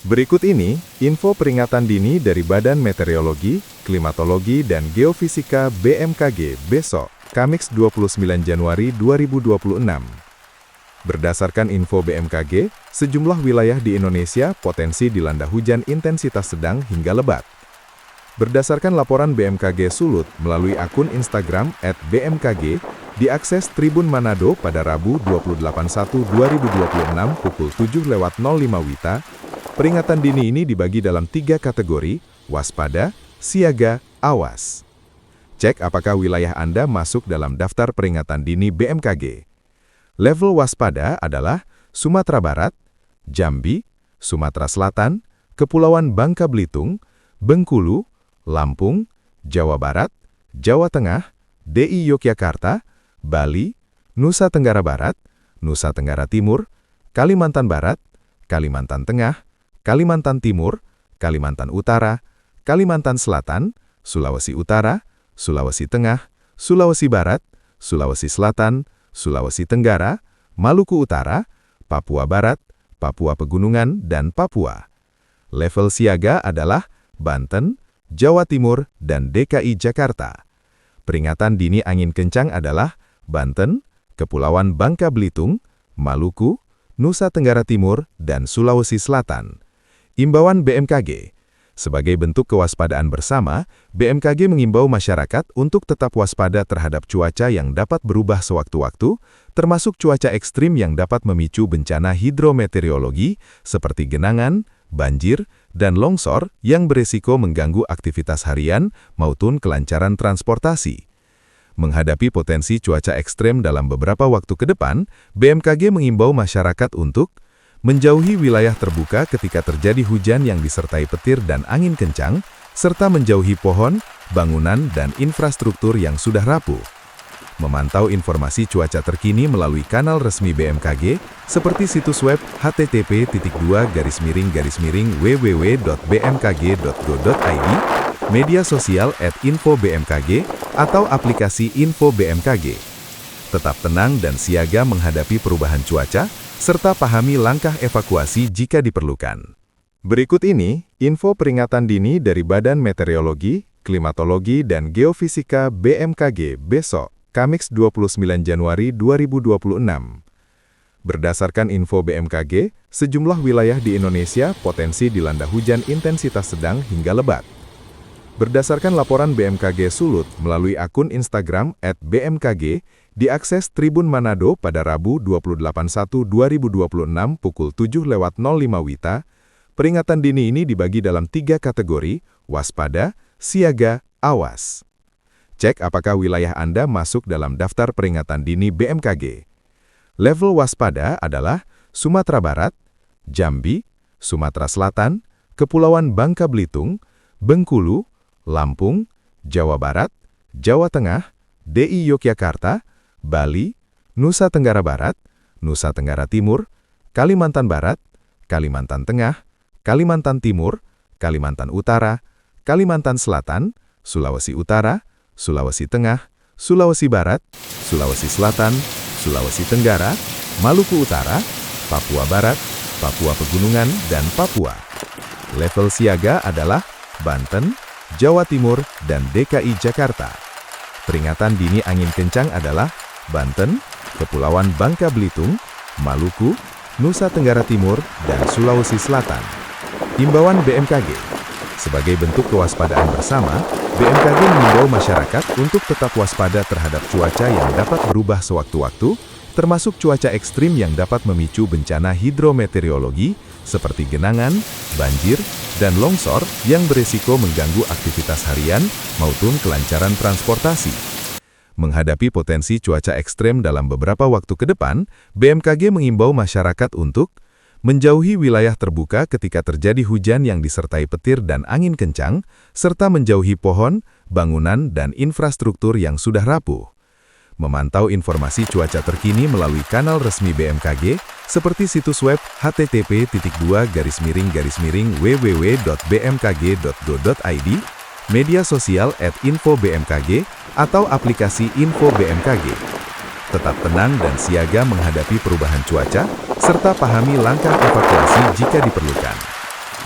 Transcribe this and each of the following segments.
Berikut ini, info peringatan dini dari Badan Meteorologi, Klimatologi, dan Geofisika BMKG besok, Kamis 29 Januari 2026. Berdasarkan info BMKG, sejumlah wilayah di Indonesia potensi dilanda hujan intensitas sedang hingga lebat. Berdasarkan laporan BMKG Sulut melalui akun Instagram @bmkg, diakses Tribun Manado pada Rabu 28/1/2026 pukul 7:05 WITA, peringatan dini ini dibagi dalam 3 kategori, waspada, siaga, awas. Cek apakah wilayah Anda masuk dalam daftar peringatan dini BMKG. Level waspada adalah Sumatera Barat, Jambi, Sumatera Selatan, Kepulauan Bangka Belitung, Bengkulu, Lampung, Jawa Barat, Jawa Tengah, DI Yogyakarta, Bali, Nusa Tenggara Barat, Nusa Tenggara Timur, Kalimantan Barat, Kalimantan Tengah, Kalimantan Timur, Kalimantan Utara, Kalimantan Selatan, Sulawesi Utara, Sulawesi Tengah, Sulawesi Barat, Sulawesi Selatan, Sulawesi Tenggara, Maluku Utara, Papua Barat, Papua Pegunungan, dan Papua. Level siaga adalah Banten, Jawa Timur, dan DKI Jakarta. Peringatan dini angin kencang adalah Banten, Kepulauan Bangka Belitung, Maluku, Nusa Tenggara Timur, dan Sulawesi Selatan. Imbauan BMKG. Sebagai bentuk kewaspadaan bersama, BMKG mengimbau masyarakat untuk tetap waspada terhadap cuaca yang dapat berubah sewaktu-waktu, termasuk cuaca ekstrim yang dapat memicu bencana hidrometeorologi seperti genangan, banjir, dan longsor yang beresiko mengganggu aktivitas harian maupun kelancaran transportasi. Menghadapi potensi cuaca ekstrem dalam beberapa waktu ke depan, BMKG mengimbau masyarakat untuk menjauhi wilayah terbuka ketika terjadi hujan yang disertai petir dan angin kencang, serta menjauhi pohon, bangunan, dan infrastruktur yang sudah rapuh. Memantau informasi cuaca terkini melalui kanal resmi BMKG, seperti situs web http://www.bmkg.go.id, media sosial @info-bmkg, atau aplikasi Info BMKG. Tetap tenang dan siaga menghadapi perubahan cuaca, serta pahami langkah evakuasi jika diperlukan. Berikut ini, info peringatan dini dari Badan Meteorologi, Klimatologi, dan Geofisika BMKG besok, Kamis 29 Januari 2026. Berdasarkan info BMKG, sejumlah wilayah di Indonesia potensi dilanda hujan intensitas sedang hingga lebat. Berdasarkan laporan BMKG Sulut melalui akun Instagram @bmkg, diakses Tribun Manado pada Rabu 28/1/2026 pukul 7:05 WITA, peringatan dini ini dibagi dalam 3 kategori, waspada, siaga, awas. Cek apakah wilayah Anda masuk dalam daftar peringatan dini BMKG. Level waspada adalah Sumatera Barat, Jambi, Sumatera Selatan, Kepulauan Bangka Belitung, Bengkulu, Lampung, Jawa Barat, Jawa Tengah, DI Yogyakarta, Bali, Nusa Tenggara Barat, Nusa Tenggara Timur, Kalimantan Barat, Kalimantan Tengah, Kalimantan Timur, Kalimantan Utara, Kalimantan Selatan, Sulawesi Utara, Sulawesi Tengah, Sulawesi Barat, Sulawesi Selatan, Sulawesi Tenggara, Maluku Utara, Papua Barat, Papua Pegunungan, dan Papua. Level siaga adalah Banten, Jawa Timur, dan DKI Jakarta. Peringatan dini angin kencang adalah Banten, Kepulauan Bangka Belitung, Maluku, Nusa Tenggara Timur, dan Sulawesi Selatan. Imbauan BMKG. Sebagai bentuk kewaspadaan bersama, BMKG mengimbau masyarakat untuk tetap waspada terhadap cuaca yang dapat berubah sewaktu-waktu, termasuk cuaca ekstrim yang dapat memicu bencana hidrometeorologi seperti genangan, banjir, dan longsor yang beresiko mengganggu aktivitas harian maupun kelancaran transportasi. Menghadapi potensi cuaca ekstrem dalam beberapa waktu ke depan, BMKG mengimbau masyarakat untuk menjauhi wilayah terbuka ketika terjadi hujan yang disertai petir dan angin kencang, serta menjauhi pohon, bangunan, dan infrastruktur yang sudah rapuh. Memantau informasi cuaca terkini melalui kanal resmi BMKG, seperti situs web http://www.bmkg.go.id, media sosial @info-bmkg, atau aplikasi Info BMKG. Tetap tenang dan siaga menghadapi perubahan cuaca, serta pahami langkah evakuasi jika diperlukan.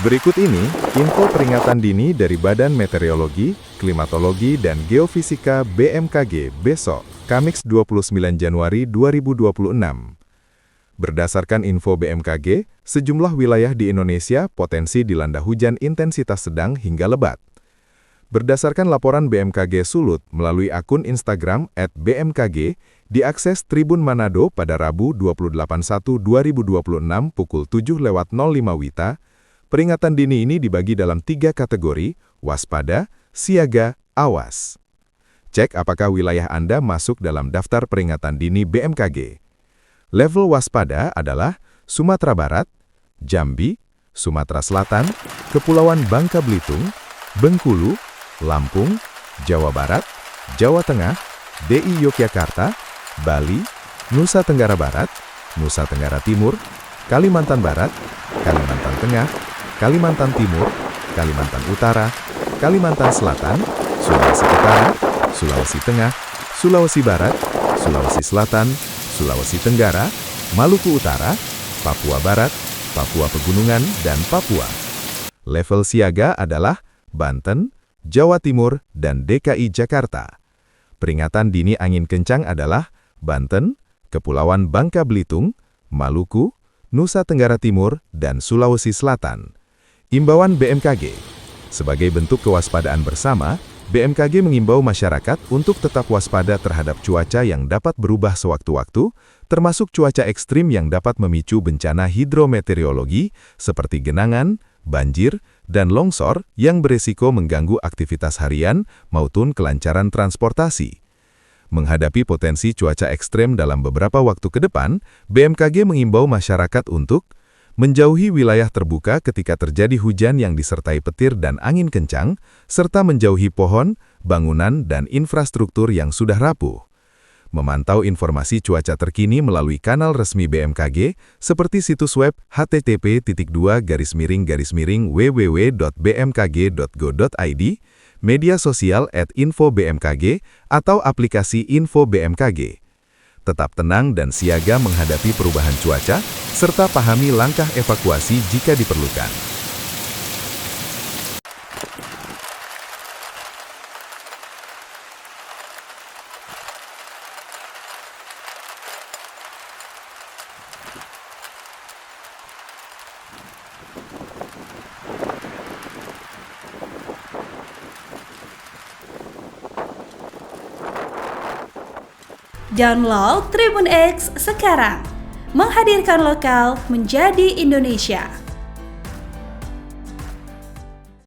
Berikut ini, info peringatan dini dari Badan Meteorologi, Klimatologi, dan Geofisika BMKG besok, Kamis 29 Januari 2026. Berdasarkan info BMKG, sejumlah wilayah di Indonesia potensi dilanda hujan intensitas sedang hingga lebat. Berdasarkan laporan BMKG Sulut melalui akun Instagram @bmkg, diakses Tribun Manado pada Rabu 28/1/2026 pukul 7:05 WITA, peringatan dini ini dibagi dalam 3 kategori, waspada, siaga, awas. Cek apakah wilayah Anda masuk dalam daftar peringatan dini BMKG. Level waspada adalah Sumatera Barat, Jambi, Sumatera Selatan, Kepulauan Bangka Belitung, Bengkulu, Lampung, Jawa Barat, Jawa Tengah, DI Yogyakarta, Bali, Nusa Tenggara Barat, Nusa Tenggara Timur, Kalimantan Barat, Kalimantan Tengah, Kalimantan Timur, Kalimantan Utara, Kalimantan Selatan, Sulawesi Utara, Sulawesi Tengah, Sulawesi Barat, Sulawesi Selatan, Sulawesi Tenggara, Maluku Utara, Papua Barat, Papua Pegunungan, dan Papua. Level siaga adalah Banten, Jawa Timur, dan DKI Jakarta. Peringatan dini angin kencang adalah Banten, Kepulauan Bangka Belitung, Maluku, Nusa Tenggara Timur, dan Sulawesi Selatan. Imbauan BMKG. Sebagai bentuk kewaspadaan bersama, BMKG mengimbau masyarakat untuk tetap waspada terhadap cuaca yang dapat berubah sewaktu-waktu, termasuk cuaca ekstrim yang dapat memicu bencana hidrometeorologi seperti genangan, banjir, dan longsor yang beresiko mengganggu aktivitas harian maupun kelancaran transportasi. Menghadapi potensi cuaca ekstrem dalam beberapa waktu ke depan, BMKG mengimbau masyarakat untuk menjauhi wilayah terbuka ketika terjadi hujan yang disertai petir dan angin kencang, serta menjauhi pohon, bangunan, dan infrastruktur yang sudah rapuh. Memantau informasi cuaca terkini melalui kanal resmi BMKG seperti situs web http://www.bmkg.go.id, media sosial @info-bmkg, atau aplikasi Info BMKG. Tetap tenang dan siaga menghadapi perubahan cuaca, serta pahami langkah evakuasi jika diperlukan. Download Tribun X sekarang, menghadirkan lokal menjadi Indonesia.